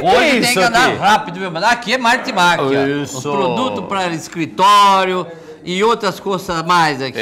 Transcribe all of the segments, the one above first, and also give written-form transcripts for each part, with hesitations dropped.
Hoje tem que andar rápido, meu mano. Aqui é Martimac, os produtos para escritório e outras coisas mais aqui.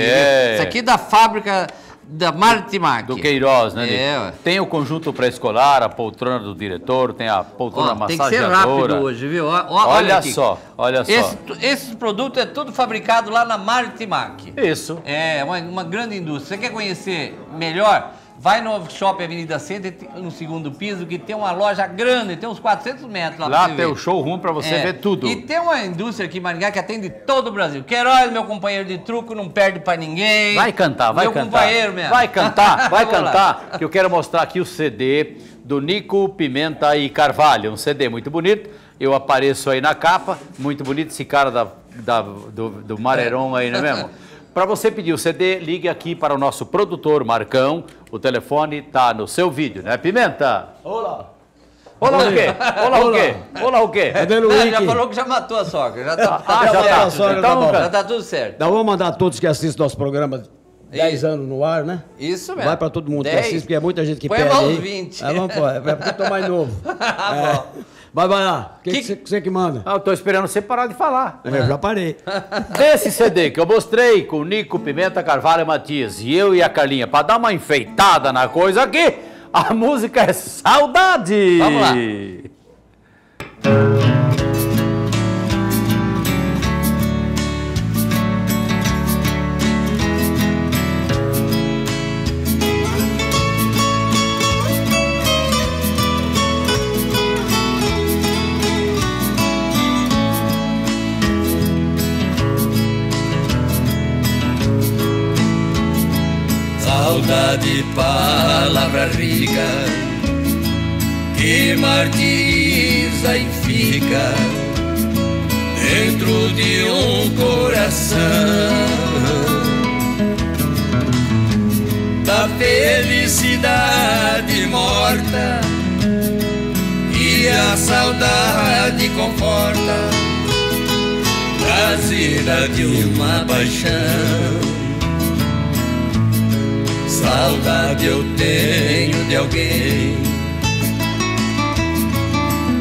Isso aqui é da fábrica da Martimac. Do Queiroz, né? Tem o conjunto pré-escolar, a poltrona do diretor, tem a poltrona massageadora. Tem que ser rápido hoje, viu? Olha só, olha só. Esse produto é tudo fabricado lá na Martimac. Isso. É uma grande indústria. Você quer conhecer melhor? Vai no Shopping Avenida Center, no segundo piso, que tem uma loja grande, tem uns 400 metros lá pra você ver. Lá tem o showroom pra você ver tudo. E tem uma indústria aqui em Maringá que atende todo o Brasil. Queiroz, meu companheiro de truco, não perde pra ninguém. Vai cantar, vai meu cantar. Meu companheiro mesmo. Vai cantar, vai cantar, que eu quero mostrar aqui o CD do Nico Pimenta e Carvalho. Um CD muito bonito. Eu apareço aí na capa, muito bonito esse cara do Mareron aí, não é mesmo? Para você pedir o CD, ligue aqui para o nosso produtor Marcão. O telefone está no seu vídeo, né, Pimenta? Olá. Olá o quê? Olá o quê? Olá o quê? Já falou que já matou a sogra. Já tá, já tá tudo certo. Então vamos mandar a todos que assistem nosso programa 10 anos no ar, né? Isso mesmo. Vai para todo mundo 10. Que assiste, porque é muita gente que põe perde aí. 20. Vamos pôr, é porque eu tô mais novo. Vai lá. Você que manda? Eu tô esperando você parar de falar. Eu já parei. Desse CD que eu mostrei com o Nico Pimenta, Carvalho e Matias, e eu e a Carlinha, para dar uma enfeitada na coisa aqui, a música é Saudade. Vamos lá. Saudade, palavra rica, que martiriza e fica dentro de um coração. Da felicidade morta que a saudade conforta, trazida de uma paixão. Saudade eu tenho de alguém,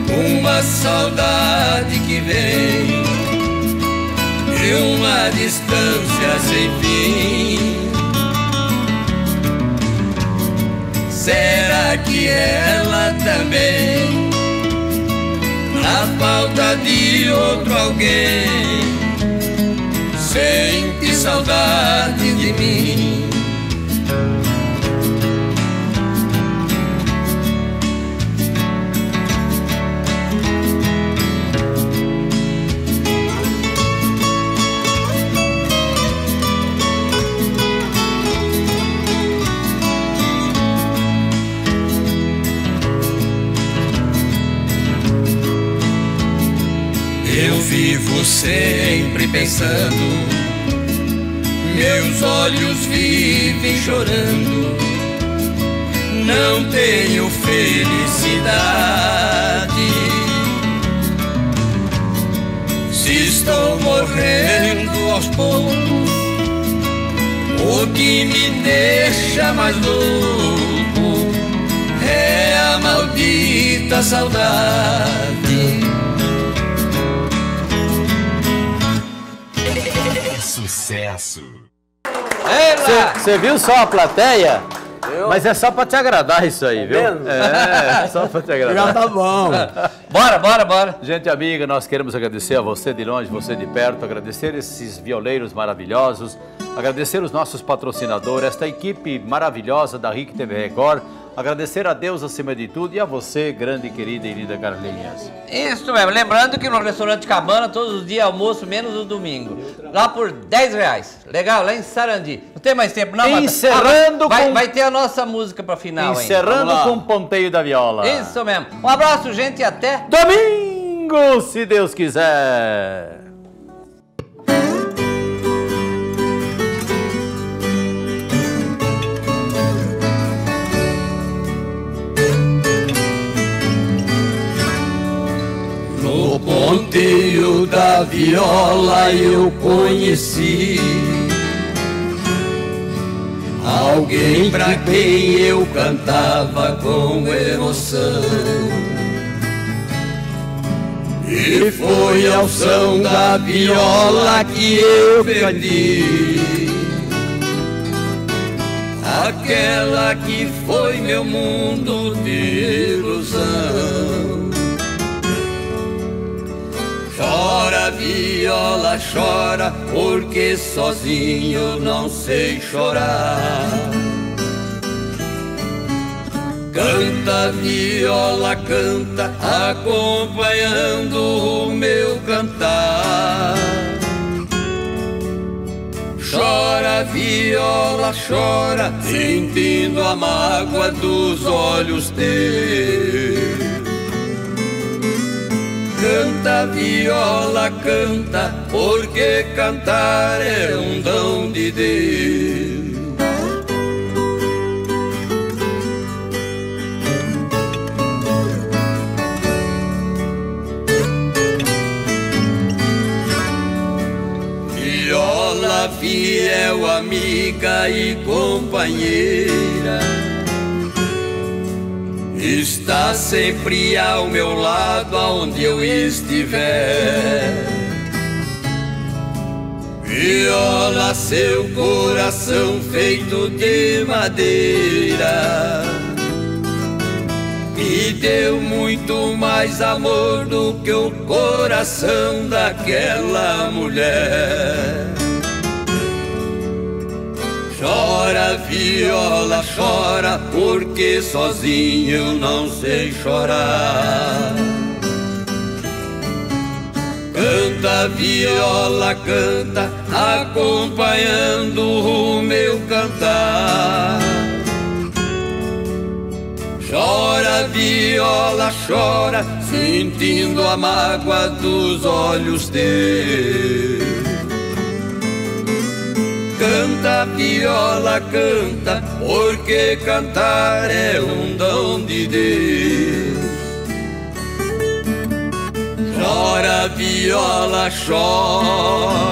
uma saudade que vem de uma distância sem fim. Será que ela também, na falta de outro alguém, sente saudade de mim? Eu vivo sempre pensando, meus olhos vivem chorando, não tenho felicidade. Se estou morrendo aos poucos, o que me deixa mais louco é a maldita saudade. Sucesso! Você viu só a plateia? Mas é só pra te agradar isso aí, viu? É só pra te agradar. Já tá bom. Bora. Gente amiga, nós queremos agradecer a você de longe, você de perto, agradecer esses violeiros maravilhosos, agradecer os nossos patrocinadores, esta equipe maravilhosa da RIC TV Record, agradecer a Deus acima de tudo e a você, grande, querida e linda Carlinhos. Isso mesmo, lembrando que no restaurante Cabana, todos os dias almoço, menos o domingo. Lá por R$10. Legal, lá em Sarandi. Não tem mais tempo, não? Encerrando vai ter a nossa música pra final ainda. Encerrando com o ponteio da viola. Isso mesmo. Um abraço, gente, e até domingo, se Deus quiser. No ponteio da viola eu conheci alguém pra quem eu cantava com emoção. E foi ao som da viola que eu perdi aquela que foi meu mundo de ilusão. Chora, viola, chora, porque sozinho não sei chorar. Canta, viola, canta, acompanhando o meu cantar. Chora, viola, chora, sentindo a mágoa dos olhos teus. Canta, viola, canta, porque cantar é um dom de Deus. Viola, fiel amiga e companheira, está sempre ao meu lado aonde eu estiver. Viola, seu coração feito de madeira me deu muito mais amor do que o coração daquela mulher. Chora, viola, chora, porque sozinho eu não sei chorar. Canta, viola, canta, acompanhando o meu cantar. Chora, viola, chora, sentindo a mágoa dos olhos teus. Canta, viola, canta, porque cantar é um dom de Deus. Chora, viola, chora.